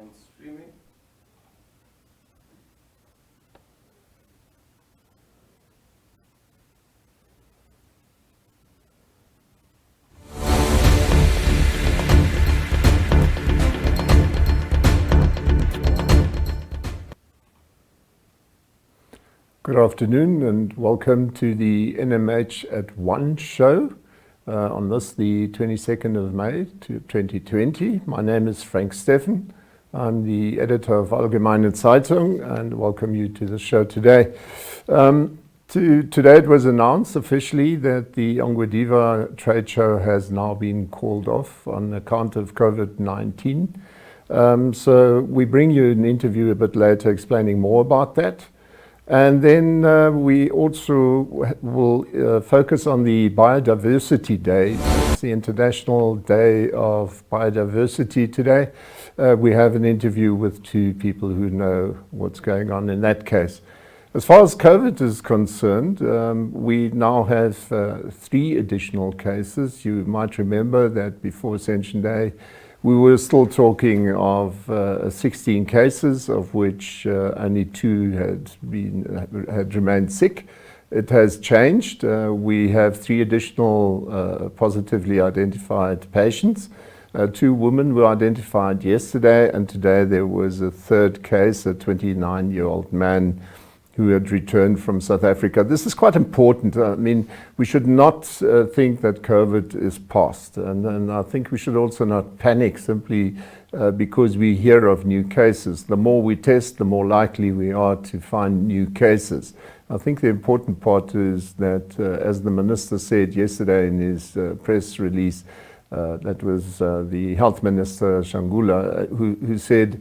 on streaming. Good afternoon and welcome to the NMH Ep10 show on this, the 22nd of May 2020. My name is Frank Steffen. I'm the editor of Allgemeine Zeitung and welcome you to the show today. Today it was announced officially that the Ongwediva trade show has now been called off on account of COVID-19. So we bring you an interview a bit later explaining more about that. And then we also will focus on the Biodiversity Day. It's the International Day of Biodiversity today. We have an interview with two people who know what's going on in that case. As far as COVID is concerned, we now have 3 additional cases. You might remember that before Ascension Day, we were still talking of 16 cases, of which only 2 had remained sick. It has changed. We have 3 additional positively identified patients. 2 women were identified yesterday, and today there was a 3rd case, a 29-year-old man who had returned from South Africa. This is quite important. I mean, we should not think that COVID is past. And I think we should also not panic simply because we hear of new cases. The more we test, the more likely we are to find new cases. I think the important part is that, as the Minister said yesterday in his press release, that was the Health Minister, Shangula, who said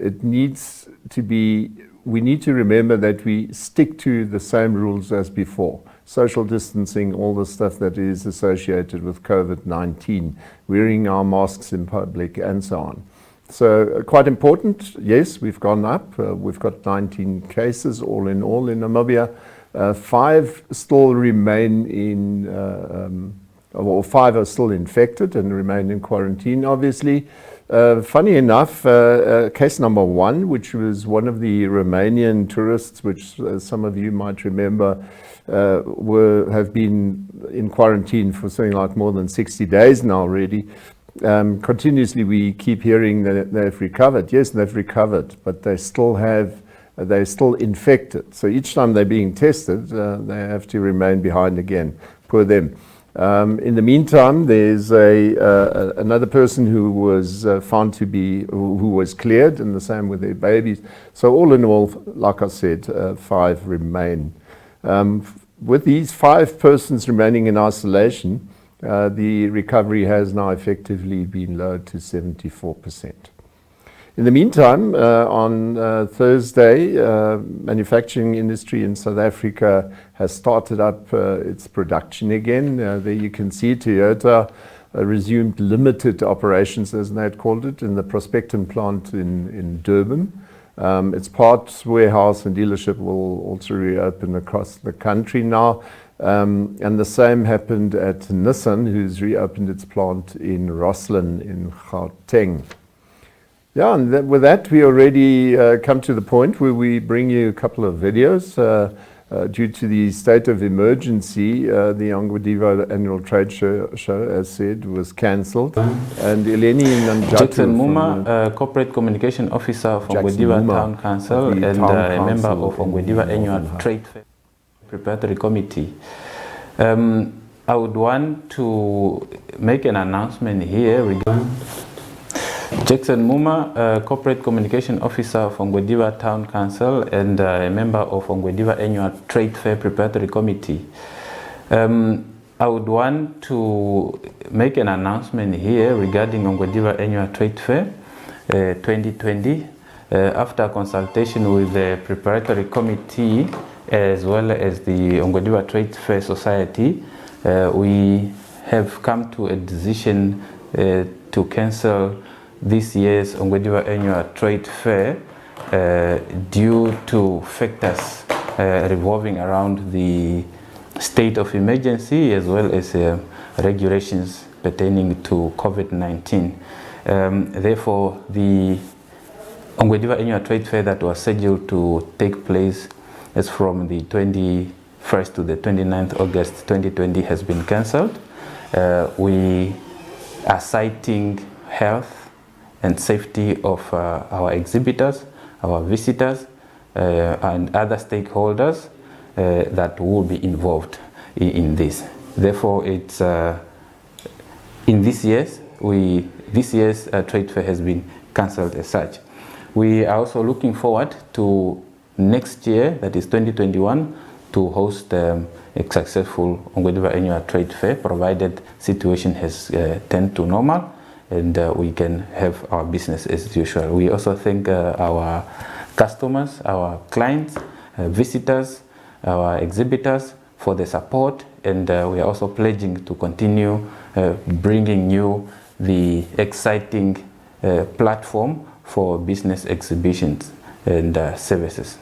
it needs to be we need to remember that we stick to the same rules as before. Social distancing, all the stuff that is associated with COVID-19, wearing our masks in public and so on. So quite important, yes, we've gone up. We've got 19 cases all in Namibia. 5 still remain in, or 5 are still infected and remain in quarantine, obviously. Funny enough, case number 1, which was one of the Romanian tourists, which some of you might remember, have been in quarantine for something like more than 60 days now already. Continuously we keep hearing that they've recovered. Yes, they've recovered, but they're still infected. So each time they're being tested, they have to remain behind again. Poor them. In the meantime, there's another person who was found to be, who was cleared, and the same with their babies. So all in all, like I said, 5 remain. With these 5 persons remaining in isolation, the recovery has now effectively been lowered to 74%. In the meantime, on Thursday, manufacturing industry in South Africa has started up its production again. There you can see Toyota resumed limited operations, as they had called it, in the Prospecton plant in Durban. Its parts warehouse and dealership will also reopen across the country now. And the same happened at Nissan, who's reopened its plant in Rosslyn in Gauteng. Yeah, and with that, we already come to the point where we bring you a couple of videos. Due to the state of emergency, the Ongwediva annual trade show, as said, was cancelled. And Eleni Nanjatu, Jackson Muma, Corporate Communication Officer from Ongwediva Town Council and a member of Ongwediva Annual Trade Fair Preparatory Committee. I would want to make an announcement here regarding Jackson Muma, Corporate Communication Officer from Ongwediva Town Council and a member of Ongwediva Annual Trade Fair Preparatory Committee. I would want to make an announcement here regarding Ongwediva Annual Trade Fair 2020. After consultation with the Preparatory Committee as well as the Ongwediva Trade Fair Society, we have come to a decision to cancel this year's Ongwediva Annual Trade Fair due to factors revolving around the state of emergency as well as regulations pertaining to COVID-19. Therefore, the Ongwediva Annual Trade Fair that was scheduled to take place as from the 21st to the 29th August 2020 has been cancelled. We are citing health and safety of our exhibitors, our visitors, and other stakeholders that will be involved in this. Therefore, it's in this year's trade fair has been cancelled as such. We are also looking forward to next year, that is 2021, to host a successful Ongwediva Annual Trade Fair, provided situation has turned to normal and we can have our business as usual. We also thank our customers, our clients, visitors, our exhibitors for the support, and we are also pledging to continue bringing you the exciting platform for business exhibitions and services.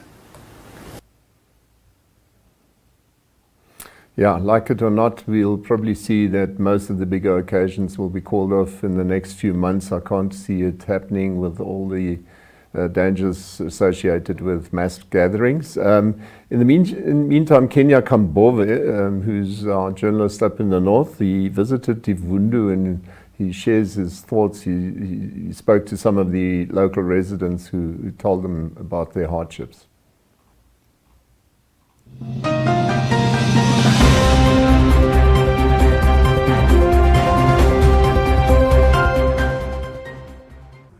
Yeah, like it or not, we'll probably see that most of the bigger occasions will be called off in the next few months. I can't see it happening with all the dangers associated with mass gatherings. In the meantime, Kenya Kambove, who's our journalist up in the north, he visited Divundu and he shares his thoughts. He spoke to some of the local residents who told them about their hardships.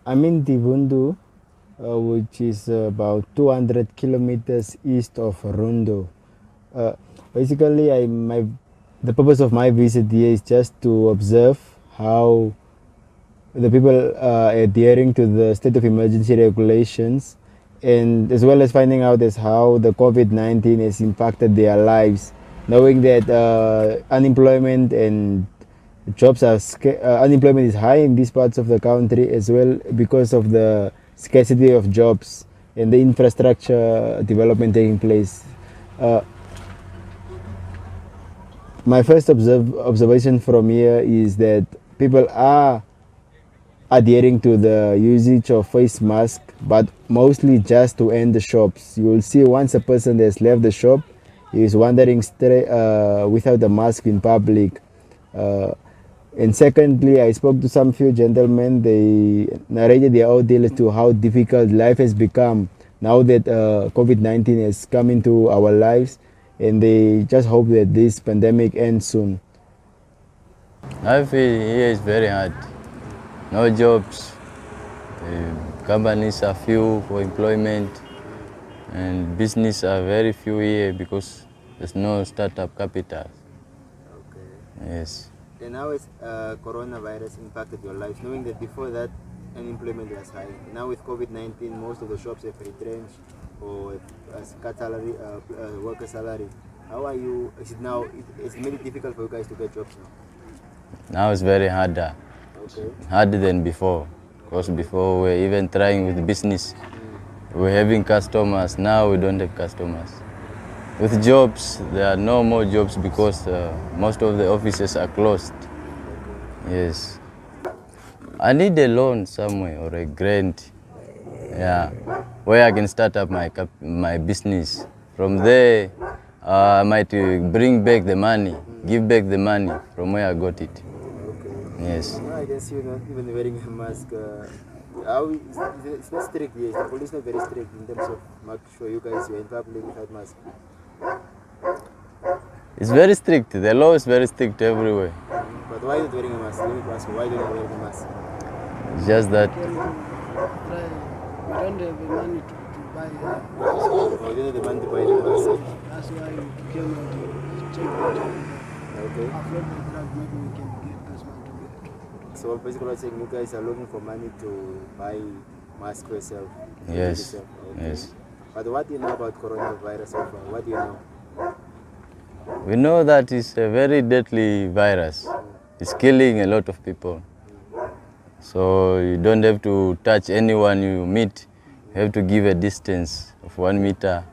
I'm in Divundu, which is about 200 kilometers east of Rundo. Basically, the purpose of my visit here is just to observe how the people are adhering to the state of emergency regulations, and as well as finding out as how the COVID-19 has impacted their lives, knowing that unemployment and jobs are unemployment is high in these parts of the country as well because of the scarcity of jobs and the infrastructure development taking place. My first observation from here is that people are adhering to the usage of face mask, but mostly just to end the shops. You will see once a person has left the shop, he is wandering without a mask in public. And secondly, I spoke to some few gentlemen. They narrated their ordeal as to how difficult life has become now that COVID-19 has come into our lives, and they just hope that this pandemic ends soon. Life here is very hard. No jobs. Companies are few for employment, and business are very few here because there's no startup capital. Okay. Yes. And how has coronavirus impacted your lives, knowing that before that unemployment was high? Now with COVID-19, most of the shops have retrenched or cut salary, worker salary. How are you? Is it now? It's made it difficult for you guys to get jobs now? Now it's very harder. Okay. Harder than before. Because before we were even trying with business. We were having customers. Now we don't have customers. With jobs, there are no more jobs because most of the offices are closed. Yes. I need a loan somewhere or a grant, yeah, where I can start up my business. From there, I might bring back the money, give back the money from where I got it. Okay. Yes. Well, I can see you not even wearing a mask. It's not strict here. The police is not very strict in terms of making sure you guys are in public without mask. It's very strict. The law is very strict everywhere. But why are you wearing a mask? Let me ask you, why do you not wear a mask? It's just that We don't have the money to buy a mask. Oh, you don't have the money to buy the mask. That's why we came out to check it. Okay. After the drug, maybe we can get this money to get it. So basically what you're saying, you guys are looking for money to buy masks for yourself? yes, Okay. yes. But what do you know about coronavirus so far? What do you know? We know that it's a very deadly virus. It's killing a lot of people. So you don't have to touch anyone you meet. You have to give a distance of 1 meter.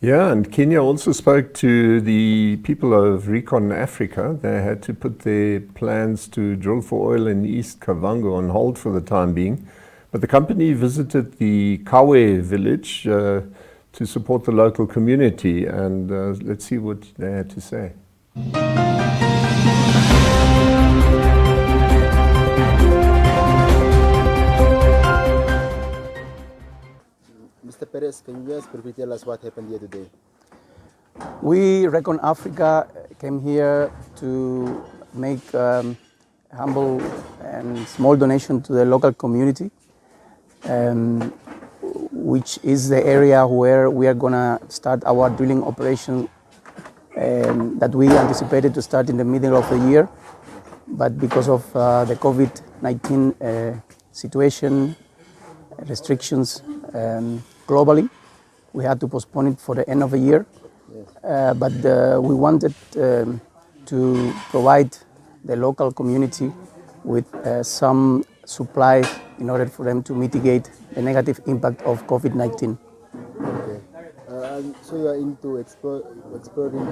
Yeah, and Kenya also spoke to the people of Recon Africa. They had to put their plans to drill for oil in East Kavango on hold for the time being. But the company visited the Kawe village to support the local community, and let's see what they had to say. Mr. Perez, can you just briefly tell us what happened here today? We, Recon Africa, came here to make humble and small donation to the local community, which is the area where we are gonna start our drilling operation that we anticipated to start in the middle of the year. But because of the COVID-19 situation, restrictions globally, we had to postpone it for the end of the year. But we wanted to provide the local community with some supplies in order for them to mitigate the negative impact of COVID-19. Okay. So you are into exploring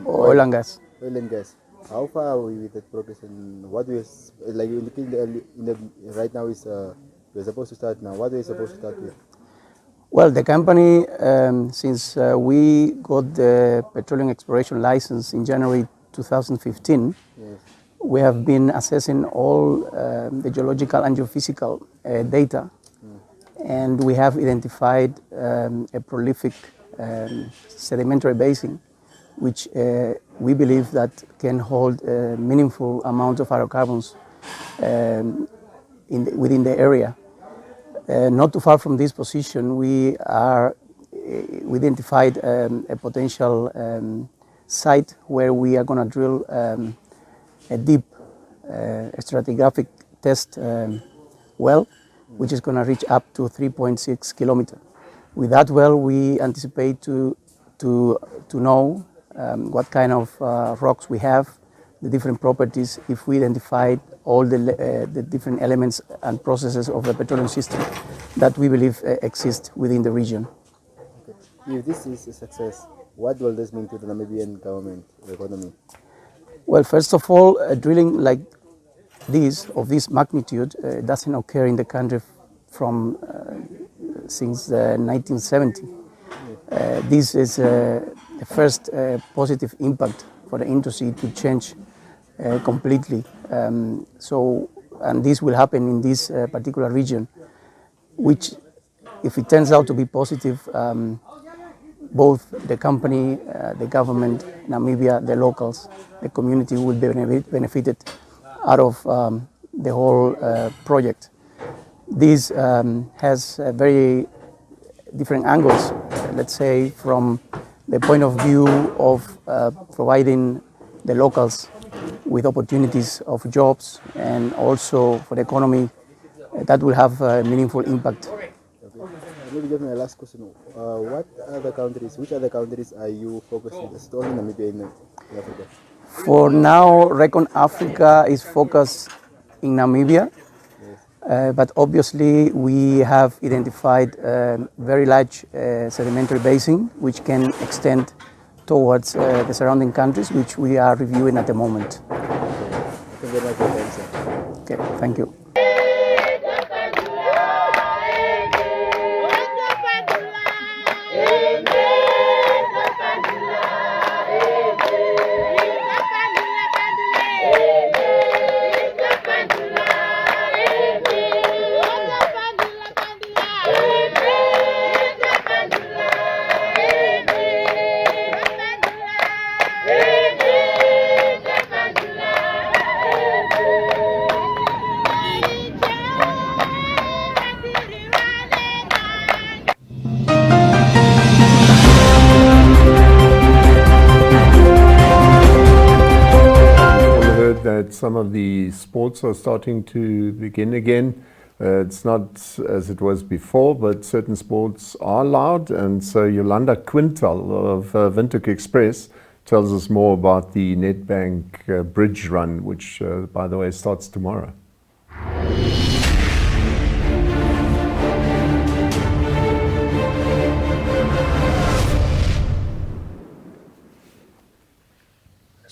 Oil and gas. Oil and gas. How far are we with that progress, and what we like you indicated right now is we're supposed to start now. What are we supposed to start with? Well, the company, since we got the petroleum exploration license in January 2015, Yes. we have been assessing all the geological and geophysical data, and we have identified a prolific sedimentary basin, which we believe that can hold a meaningful amount of hydrocarbons within the area. Not too far from this position, we identified a potential site where we are going to drill a deep stratigraphic test well, which is going to reach up to 3.6 kilometers. With that well, we anticipate to know what kind of rocks we have, the different properties, if we identified all the different elements and processes of the petroleum system that we believe exist within the region. Okay. If this is a success, what will this mean to the Namibian government economy? Well, first of all, drilling like this, of this magnitude, doesn't occur in the country from since 1970. This is the first positive impact for the industry to change completely. And this will happen in this particular region, which, if it turns out to be positive, both the company, the government, Namibia, the locals, the community will be benefited out of the whole project. This has very different angles, let's say, from the point of view of providing the locals with opportunities of jobs, and also for the economy, that will have a meaningful impact. Okay. Maybe just my last question. Which other countries are you focusing on? Is it only Namibia in Africa? For now, Recon Africa is focused in Namibia, but obviously we have identified a very large sedimentary basin which can extend towards the surrounding countries, which we are reviewing at the moment. Thank you very much for your time, sir. Okay, thank you. That some of the sports are starting to begin again. It's not as it was before, but certain sports are allowed. And so Yolanda Quintal of Windhoek Express tells us more about the Nedbank Bridge Run, which, by the way, starts tomorrow.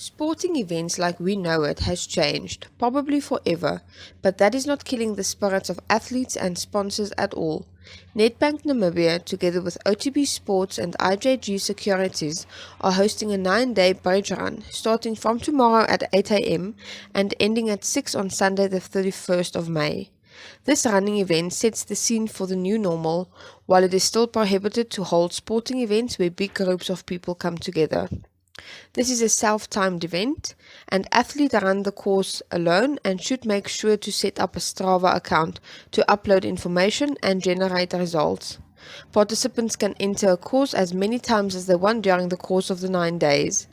Sporting events like we know it has changed, probably forever, but that is not killing the spirits of athletes and sponsors at all. Nedbank Namibia, together with OTB Sports and IJG Securities, are hosting a 9-day bridge run, starting from tomorrow at 8 a.m. and ending at 6 on Sunday the 31st of May. This running event sets the scene for the new normal, while it is still prohibited to hold sporting events where big groups of people come together. This is a self-timed event, and athletes run the course alone and should make sure to set up a Strava account to upload information and generate results. Participants can enter a course as many times as they want during the course of the 9 days.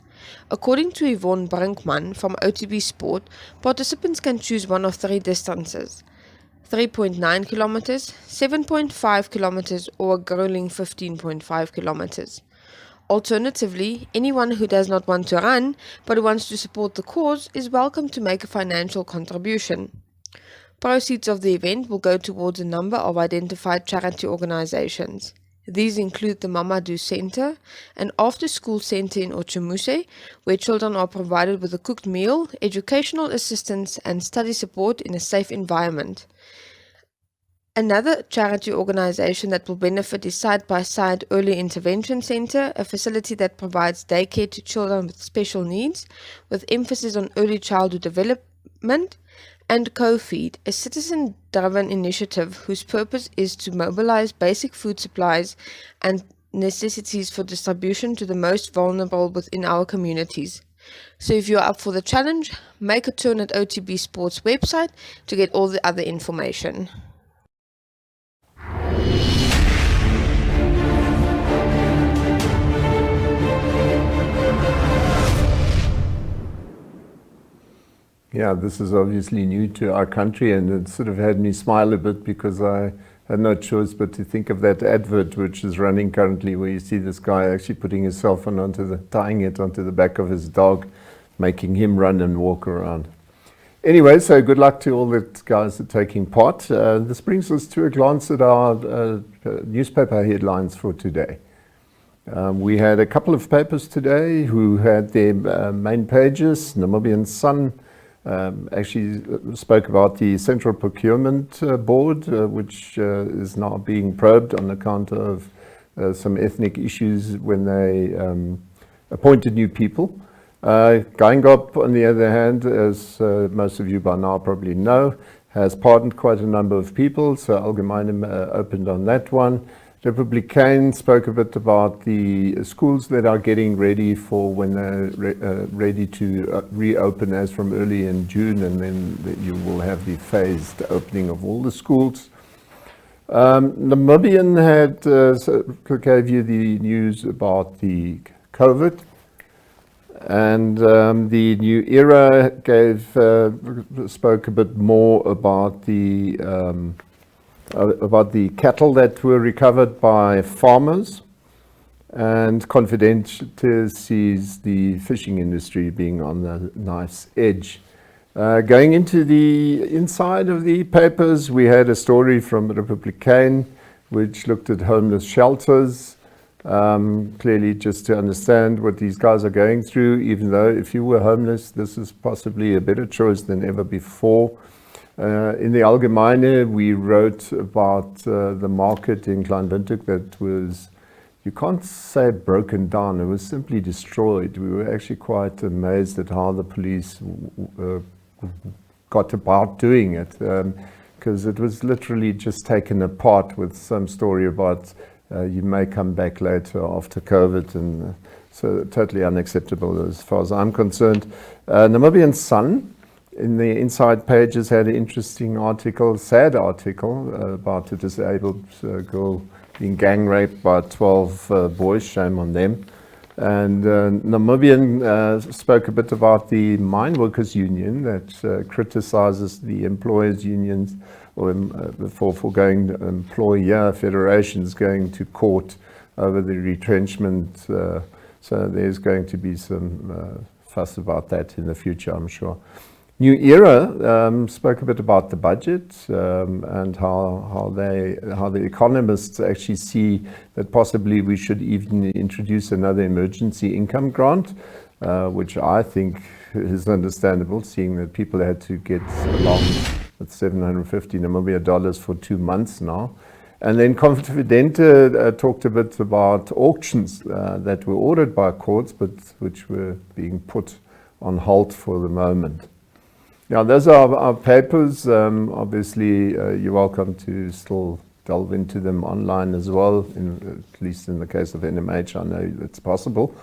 According to Yvonne Brinkman from OTB Sport, participants can choose one of 3 distances: 3.9 kilometers, 7.5 kilometers, or a grueling 15.5 kilometers. Alternatively, anyone who does not want to run but wants to support the cause is welcome to make a financial contribution. Proceeds of the event will go towards a number of identified charity organizations. These include the Mamadou Center, an after-school center in Ochimuse, where children are provided with a cooked meal, educational assistance, and study support in a safe environment. Another charity organization that will benefit is Side by Side Early Intervention Center, a facility that provides daycare to children with special needs, with emphasis on early childhood development, and Co-Feed, a citizen-driven initiative whose purpose is to mobilize basic food supplies and necessities for distribution to the most vulnerable within our communities. So if you're up for the challenge, make a turn at OTB Sports website to get all the other information. Yeah, this is obviously new to our country, and it sort of had me smile a bit because I had no choice but to think of that advert which is running currently, where you see this guy actually putting his cell phone tying it onto the back of his dog, making him run and walk around. Anyway, so good luck to all the guys that are taking part. This brings us to a glance at our newspaper headlines for today. We had a couple of papers today who had their main pages. Namibian Sun actually spoke about the Central Procurement Board, which is now being probed on account of some ethnic issues when they appointed new people. Geingob, on the other hand, as most of you by now probably know, has pardoned quite a number of people, so Allgemeine opened on that one. Republican spoke a bit about the schools that are getting ready for when they're ready to reopen as from early in June, and then you will have the phased opening of all the schools. Namibian gave you the news about the COVID, and the New Era spoke a bit more about the cattle that were recovered by farmers, and Confidential sees the fishing industry being on the knife's edge. Going into the inside of the papers, we had a story from Republican which looked at homeless shelters, clearly just to understand what these guys are going through, even though if you were homeless, this is possibly a better choice than ever before. In the Allgemeine, we wrote about the market in Kleinwindhoek that was, you can't say broken down, it was simply destroyed. We were actually quite amazed at how the police got about doing it, because it was literally just taken apart with some story about you may come back later after COVID, and so totally unacceptable as far as I'm concerned. Namibian Sun, in the inside pages, had an interesting article, sad article, about a disabled girl being gang raped by 12 boys, shame on them. And Namibian spoke a bit about the mine workers union that criticizes the employers unions for going employer federations going to court over the retrenchment. So there's going to be some fuss about that in the future, I'm sure. New Era spoke a bit about the budget and how the economists actually see that possibly we should even introduce another emergency income grant. which I think is understandable, seeing that people had to get along with 750 Namibia dollars for 2 months now. And then Confidente talked a bit about auctions that were ordered by courts, but which were being put on halt for the moment. Yeah, those are our papers. Obviously, you're welcome to still delve into them online as well, at least in the case of NMH, I know it's possible.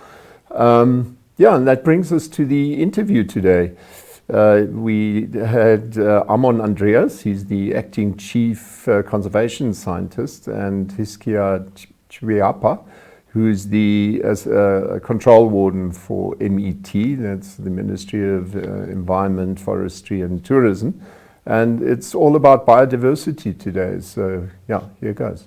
Yeah, and that brings us to the interview today. We had Amon Andreas, he's the acting chief conservation scientist, and Hiskia Chiwiapa, who's the control warden for MET, that's the Ministry of Environment, Forestry and Tourism. And it's all about biodiversity today, so yeah, here goes.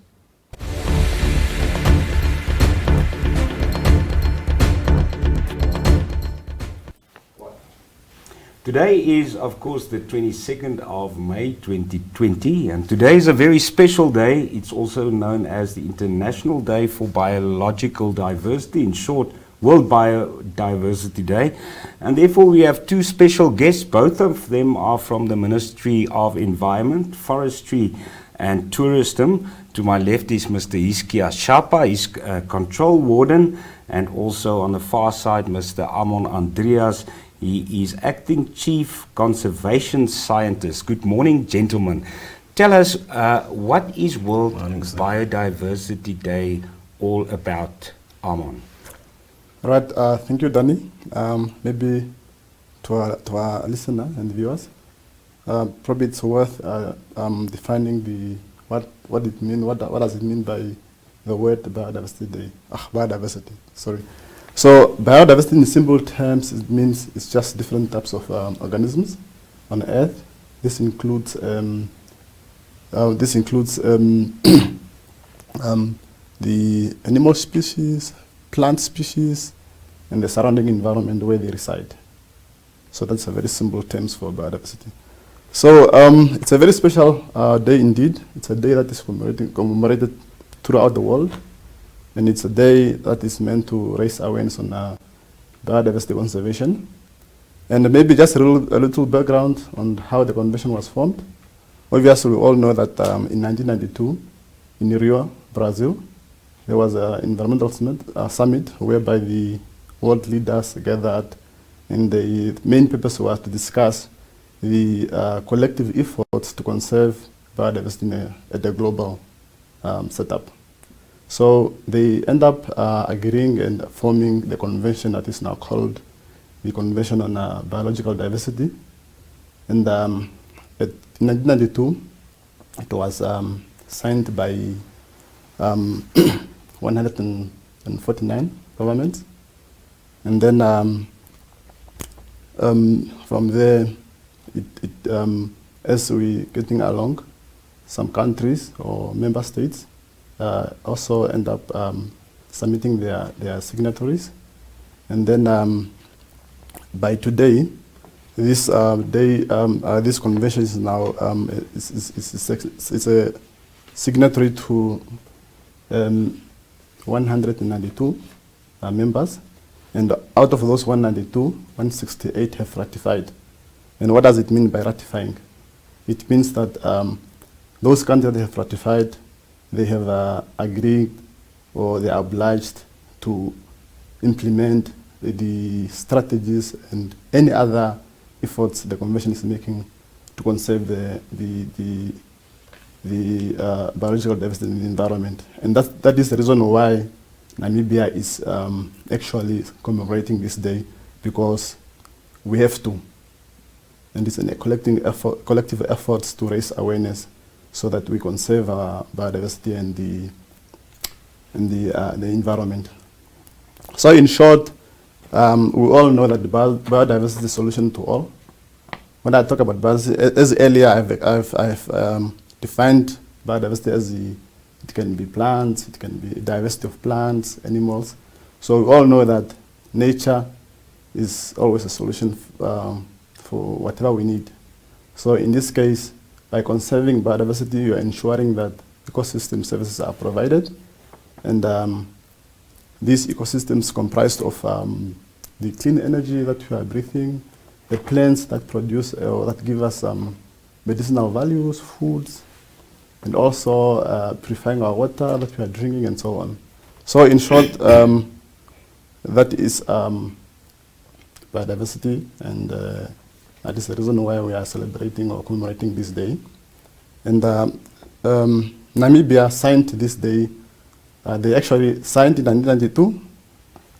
Today is, of course, the 22nd of May 2020, and today is a very special day. It's also known as the International Day for Biological Diversity, in short, World Biodiversity Day. And therefore we have two special guests. Both of them are from the Ministry of Environment, Forestry and Tourism. To my left is Mr. Hiskia Chiwiapa, he's Control Warden, and also on the far side, Mr. Amon Andreas. He is Acting Chief Conservation Scientist. Good morning, gentlemen. Tell us, what is World Biodiversity Day all about, Amon? Right, thank you, Danny. Maybe to our listener and viewers, probably it's worth defining what it means. What does it mean by the word biodiversity day? Biodiversity. Sorry. So biodiversity in simple terms, it means it's just different types of organisms on Earth. This includes the animal species, plant species, and the surrounding environment where they reside. So that's a very simple terms for biodiversity. So it's a very special day indeed. It's a day that is commemorated throughout the world. And it's a day that is meant to raise awareness on biodiversity conservation. And maybe just a little background on how the convention was formed. Obviously, we all know that in 1992, in Rio, Brazil, there was an environmental summit whereby the world leaders gathered, and the main purpose was to discuss the collective efforts to conserve biodiversity at a global setup. So they end up agreeing and forming the convention that is now called the Convention on Biological Diversity. And in 1992, it was signed by 149 governments. And then from there, as we getting along, some countries or member states also end up submitting their signatories. And then by today, this this convention is now it's a signatory to 192 members, and out of those 192, 168 have ratified. And what does it mean by ratifying? It means that those countries that have ratified, they have agreed or they are obliged to implement the strategies and any other efforts the convention is making to conserve the biological diversity in the environment. And that is the reason why Namibia is actually commemorating this day, because we have to. And it's a collective efforts to raise awareness so that we conserve our biodiversity and the environment. So in short, we all know that the biodiversity is a solution to all. When I talk about biodiversity, as earlier I've defined biodiversity as it can be plants, it can be diversity of plants, animals. So we all know that nature is always a solution for whatever we need. So in this case, by conserving biodiversity, you are ensuring that ecosystem services are provided. And these ecosystems comprised of the clean energy that we are breathing, the plants that produce or that give us medicinal values, foods, and also purifying our water that we are drinking and so on. So in short, that is biodiversity, and that is the reason why we are celebrating or commemorating this day. And Namibia signed this day. They actually signed in 1992,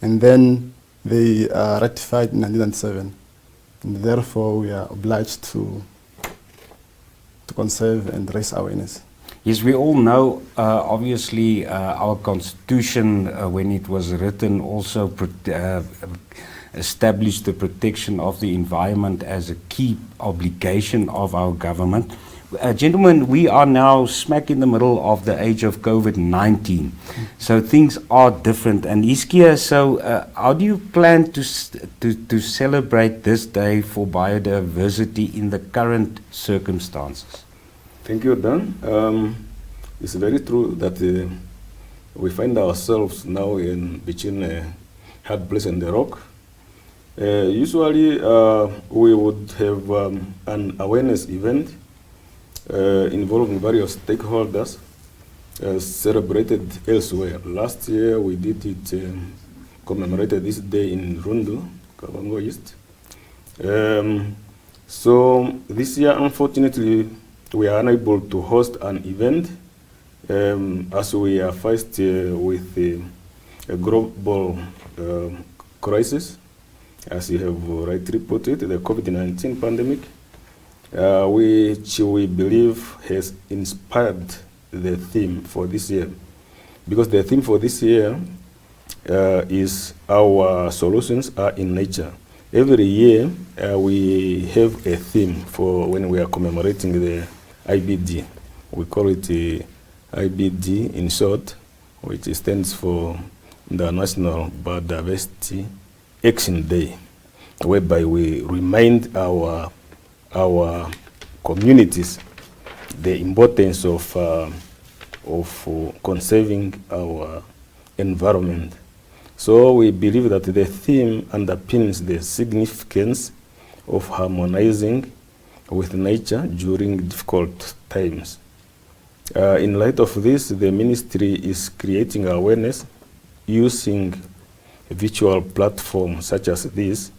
and then they ratified in 1997. And therefore, we are obliged to conserve and raise awareness. Yes, we all know, obviously, our Constitution, when it was written, also established the protection of the environment as a key obligation of our government. Gentlemen, we are now smack in the middle of the age of COVID-19, so things are different. And Iskia, so how do you plan to celebrate this day for biodiversity in the current circumstances? Thank you, Dan. It's very true that we find ourselves now in between a hard place and the rock. Usually, we would have an awareness event involving various stakeholders celebrated elsewhere. Last year, we did it, commemorated this day in Rundu, Kavango East. So this year, unfortunately, we are unable to host an event as we are faced with a global crisis, as you have rightly put it, the COVID-19 pandemic, which we believe has inspired the theme for this year. Because the theme for this year is our solutions are in nature. Every year we have a theme for when we are commemorating the IBD. We call it IBD in short, which stands for the National Biodiversity Action Day, whereby we remind our communities the importance of conserving our environment. So we believe that the theme underpins the significance of harmonizing with nature during difficult times. In light of this, the ministry is creating awareness using virtual platforms such as this,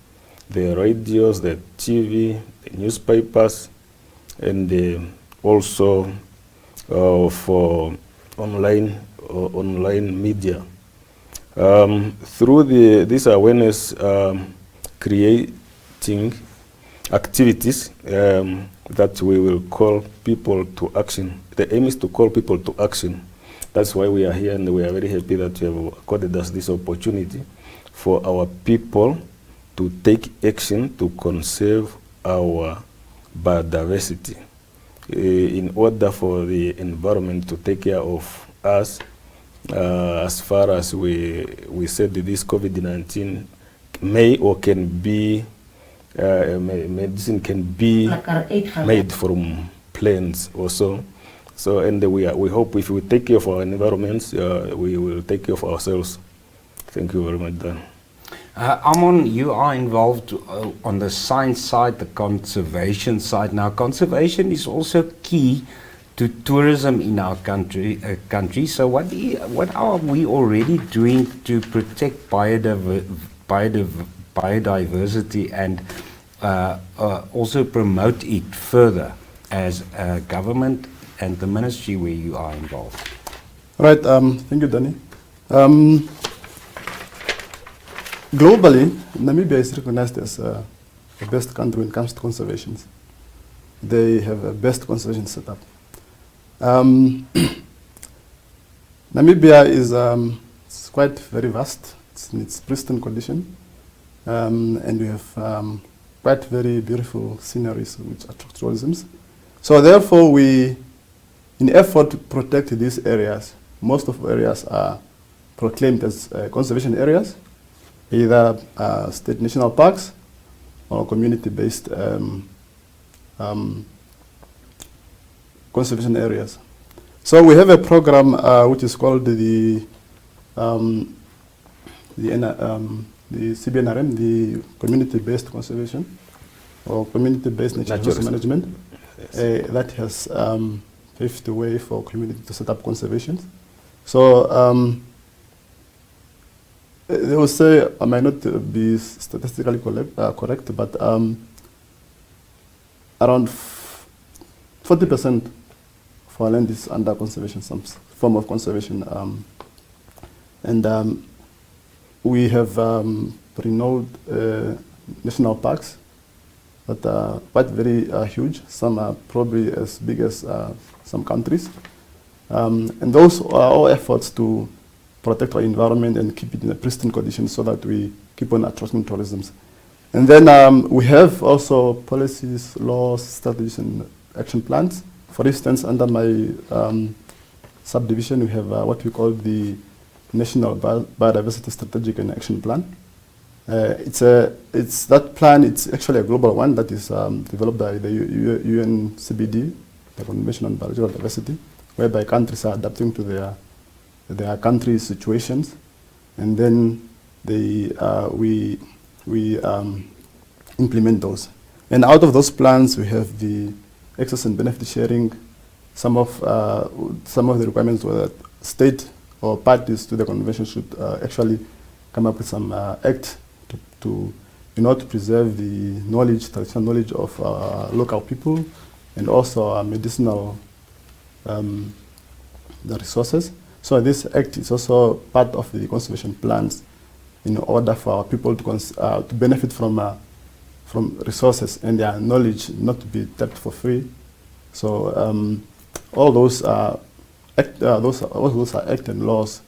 the radios, the TV, the newspapers, and also for online media. Through this awareness creating activities that we will call people to action. The aim is to call people to action. That's why we are here, and we are very happy that you have accorded us this opportunity for our people to take action to conserve our biodiversity in order for the environment to take care of us. As far as we said, this COVID-19 may or can be medicine can be made from plants also. So, and we hope if we take care of our environments, we will take care of ourselves. Thank you very much, Dan. Amon, you are involved on the science side, the conservation side. Now, conservation is also key to tourism in our country. So, what are we already doing to protect biodiversity and also promote it further as a government and the ministry where you are involved? Right. Thank you, Danny. Globally, Namibia is recognized as the best country when it comes to conservation. They have a best conservation setup. Namibia is it's quite very vast. It's in its pristine condition, and we have quite very beautiful sceneries which attract tourism. So therefore, we, in effort to protect these areas, most of the areas are proclaimed as conservation areas, either state national parks or community-based conservation areas. So we have a program which is called the the CBNRM, the community-based conservation or community-based nature resource management, that has paved the way for community to set up conservation. So they will say, I might not be statistically correct, but around 40% of our land is under conservation, some form of conservation. And we have renowned national parks that are quite very huge. Some are probably as big as some countries. And those are all efforts to protect our environment and keep it in a pristine condition so that we keep on attracting tourism. And then we have also policies, laws, strategies, and action plans. For instance, under my subdivision, we have what we call the National Biodiversity Strategic and Action Plan. It's that plan. It's actually a global one that is developed by the UNCBD, the Convention on Biological Diversity, whereby countries are adapting to their country's situations, and then we implement those. And out of those plans, we have the access and benefit sharing. Some of the requirements were that state or parties to the convention should actually come up with some act in order to preserve the traditional knowledge of local people, and also medicinal the resources. So this act is also part of the conservation plans in order for our people to benefit from resources and their knowledge not to be tapped for free. So all those are act and laws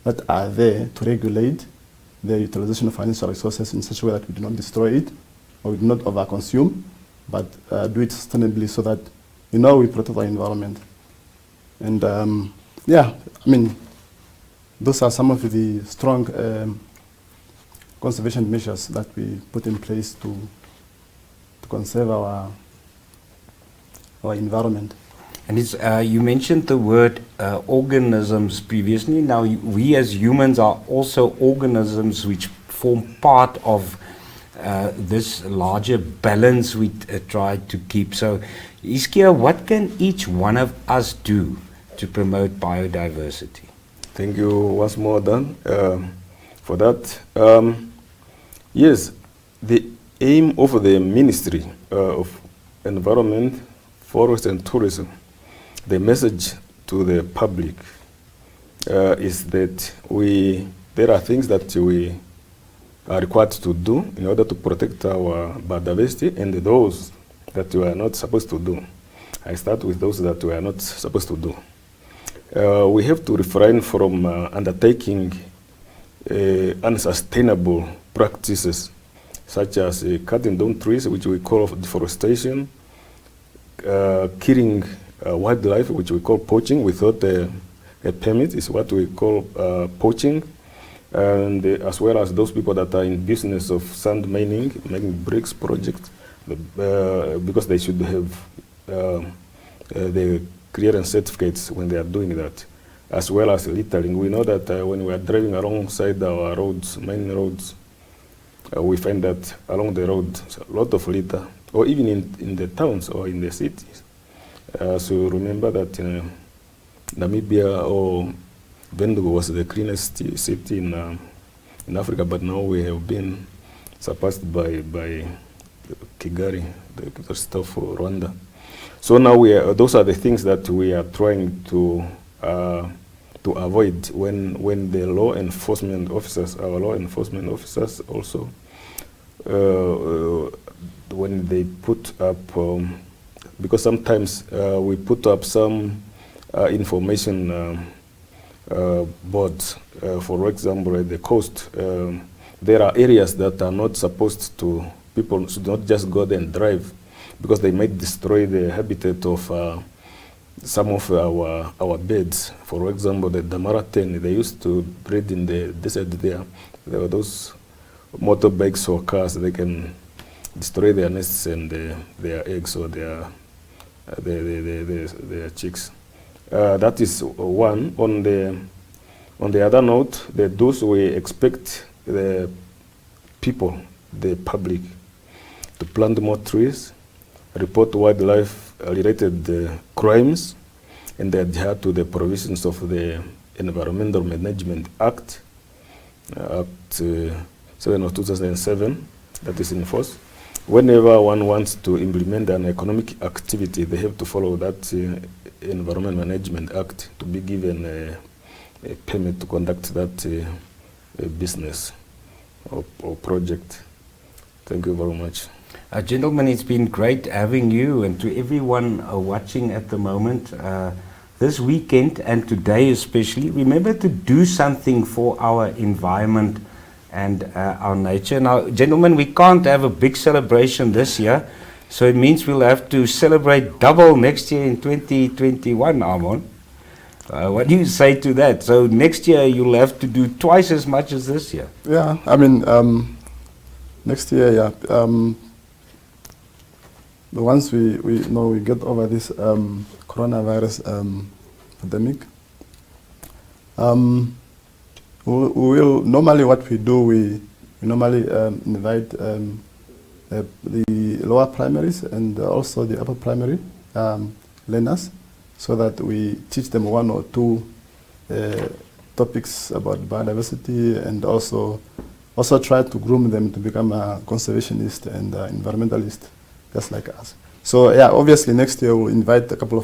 that are there to regulate the utilization of financial resources in such a way that we do not destroy it or we do not overconsume, but do it sustainably so that we protect our environment. And yeah, I mean, those are some of the strong conservation measures that we put in place to conserve our environment. And it's, you mentioned the word organisms previously. Now, we as humans are also organisms which form part of this larger balance we try to keep. So, Iskia, what can each one of us do to promote biodiversity? Thank you once more, Dan, for that. Yes, the aim of the Ministry of Environment, Forest and Tourism, the message to the public is that there are things that we are required to do in order to protect our biodiversity, and those that we are not supposed to do. I start with those that we are not supposed to do. We have to refrain from undertaking unsustainable practices such as cutting down trees, which we call deforestation, killing wildlife, which we call poaching without a permit, is what we call poaching, and as well as those people that are in business of sand mining, making bricks projects, because they should have the clearance certificates when they are doing that, as well as littering. We know that when we are driving alongside our roads, main roads, we find that along the road, a lot of litter, or even in the towns or in the cities. So remember that Namibia or Windhoek was the cleanest city in Africa, but now we have been surpassed by Kigali, the capital of Rwanda. So now those are the things that we are trying to avoid when the law enforcement officers, our law enforcement officers also, when they put up, because sometimes we put up some information boards, for example, at the coast, there are areas that are not supposed to, people should not just go there and drive, because they might destroy the habitat of some of our birds. For example, the Damara 10, they used to breed in the desert there. There were those motorbikes or cars, they can destroy their nests and their eggs or their chicks. That is one. On On the other note, those we expect the people, the public, to plant more trees, report wildlife-related crimes, and adhere to the provisions of the Environmental Management Act, Act 7 of 2007, that is in force. Whenever one wants to implement an economic activity, they have to follow that Environment Management Act to be given a permit to conduct that business or project. Thank you very much. Gentlemen, it's been great having you, and to everyone watching at the moment, this weekend and today especially, remember to do something for our environment and our nature. Now, gentlemen, we can't have a big celebration this year, so it means we'll have to celebrate double next year in 2021, Armon. What do you say to that? So next year you'll have to do twice as much as this year. Yeah, I mean, next year, yeah. Once we get over this coronavirus pandemic, we will normally what we do, we normally invite the lower primaries and also the upper primary learners, so that we teach them one or two topics about biodiversity, and also try to groom them to become a conservationist and environmentalist, just like us. So yeah, obviously next year we'll invite a couple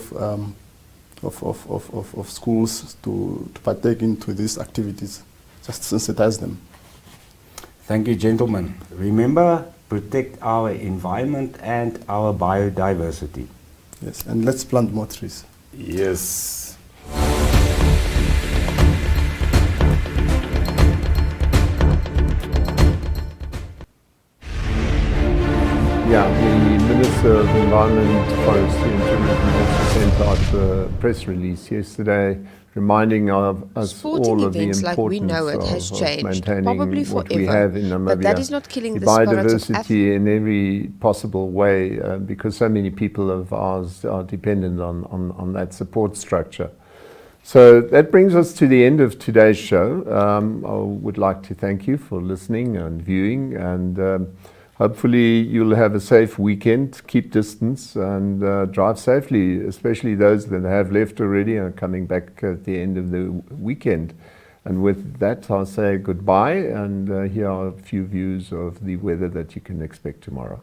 of schools to partake into these activities, just to sensitize them. Thank you, gentlemen. Remember, protect our environment and our biodiversity. Yes, and let's plant more trees. Yes. Yeah, the Minister of Environment, Forestry and Tourism also sent out a press release yesterday reminding us Sporting all of the events importance like we know it has of changed, maintaining probably what we forever, have in Namibia. but that is not killing the biodiversity in every possible way, because so many people of ours are dependent on that support structure. So that brings us to the end of today's show. I would like to thank you for listening and viewing, and hopefully you'll have a safe weekend, keep distance, and drive safely, especially those that have left already and are coming back at the end of the weekend. And with that, I'll say goodbye, and here are a few views of the weather that you can expect tomorrow.